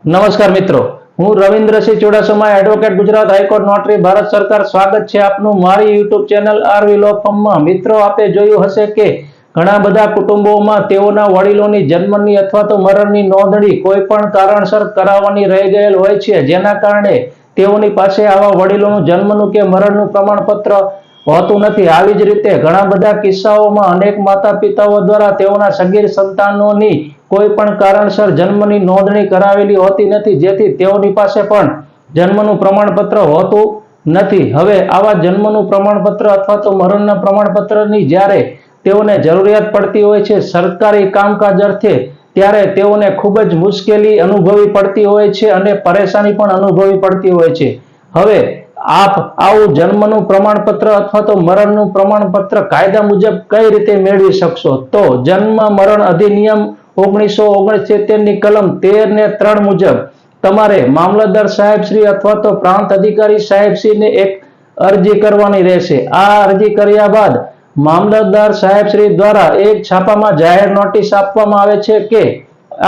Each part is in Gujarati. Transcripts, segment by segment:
નમસ્કાર મિત્રો, હું Ravindrasinh Chudasama, advocate, Gujarat high court notary, Bharat સરકાર. સ્વાગત છે આપનું મારી યુટ્યુબ ચેનલ આરવી લો ફર્મમાં. મિત્રો, આપે જોયું હશે કે ઘણા બધા કુટુંબોમાં તેઓના વડીલોની જન્મની અથવા તો મરણની નોંધણી કોઈ પણ કારણસર કરાવવાની રહી ગયેલ હોય છે, જેના કારણે તેઓની પાસે આવા વડીલોનું જન્મનું કે મરણનું પ્રમાણપત્ર હોતું નથી. આવી જ રીતે ઘણા બધા કિસ્સાઓમાં અનેક માતા પિતાઓ દ્વારા તેઓના સગીર સંતાનોની કોઈ પણ કારણસર જન્મની નોંધણી કરાવેલી હોતી નથી, જેથી તેઓની પાસે પણ જન્મનું પ્રમાણપત્ર હોતું નથી. હવે આવા જન્મનું પ્રમાણપત્ર અથવા તો મરણના પ્રમાણપત્રની જ્યારે તેઓને જરૂરિયાત પડતી હોય છે સરકારી કામકાજ અર્થે, ત્યારે તેઓને ખૂબ જ મુશ્કેલી અનુભવી પડતી હોય છે અને પરેશાની પણ અનુભવી પડતી હોય છે. હવે આપ આવું જન્મનું પ્રમાણપત્ર અથવા તો મરણનું પ્રમાણપત્ર કાયદા મુજબ કઈ રીતે મેળવી શકશો? તો જન્મ મરણ અધિનિયમ 1969 ની કલમ 13 ને 3 મુજબ તમારે મામલતદાર સાહેબશ્રી અથવા તો પ્રાંત અધિકારી સાહેબશ્રીને એક અરજી કરવાની રહેશે. આ અરજી કર્યા બાદ મામલતદાર સાહેબશ્રી દ્વારા એક છાપામાં જાહેર નોટિસ આપવામાં આવે છે કે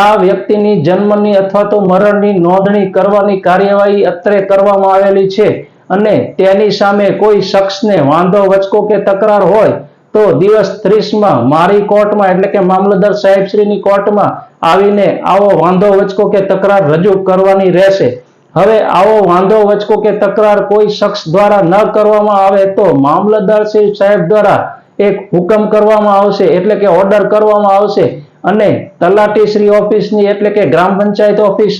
આ વ્યક્તિની જન્મની અથવા તો મરણની નોંધણી કરવાની કાર્યવાહી અત્રે કરવામાં આવેલી છે અને તેની સામે કોઈ શખ્સને વાંધો વચકો કે તકરાર હોય તો દિવસ 30માં મારી કોર્ટમાં એટલે કે મામલતદાર સાહેબશ્રીની કોર્ટમાં આવીને આવો વાંધો વચકો કે તકરાર રજૂ કરવાની રહેશે. હવે આવો વાંધો વચકો કે તકરાર કોઈ શખ્સ દ્વારા ન કરવામાં આવે તો મામલતદાર સાહેબ દ્વારા એક હુકમ કરવામાં આવશે, એટલે કે ઓર્ડર કરવામાં આવશે અને તલાટી શ્રી ઓફિસની એટલે કે ગ્રામ પંચાયત ઓફિસ,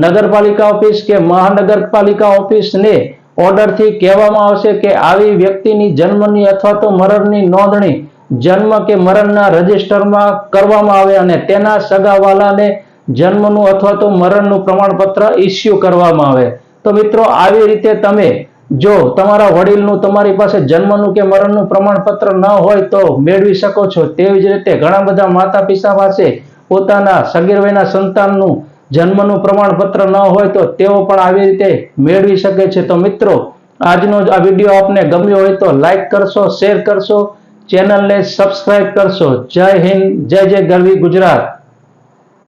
નગરપાલિકા ઓફિસ કે મહાનગરપાલિકા ઓફિસને ઓર્ડરથી કહેવામાં આવશે કે આવી વ્યક્તિની જન્મની અથવા તો મરણની નોંધણી જન્મ કે મરણના રજિસ્ટરમાં કરવામાં આવે અને તેના સગાવાલાને જન્મનું અથવા તો મરણનું પ્રમાણપત્ર ઇસ્યુ કરવામાં આવે. તો મિત્રો, આવી રીતે તમે જો તમારા વડીલનું તમારી પાસે જન્મનું કે મરણનું પ્રમાણપત્ર ન હોય તો મેળવી શકો છો. તેવી જ રીતે ઘણા બધા માતા પિતા પાસે પોતાના સગીર વયના સંતાનનું જન્મનું પ્રમાણપત્ર ન હોય તો તેઓ પણ આવી રીતે મેળવી શકે છે. તો મિત્રો, આજનો આ વિડીયો આપને ગમ્યો હોય તો લાઈક કરશો, શેર કરશો, ચેનલને સબસ્ક્રાઇબ કરશો. જય હિન્દ, જય જય ગરવી ગુજરાત.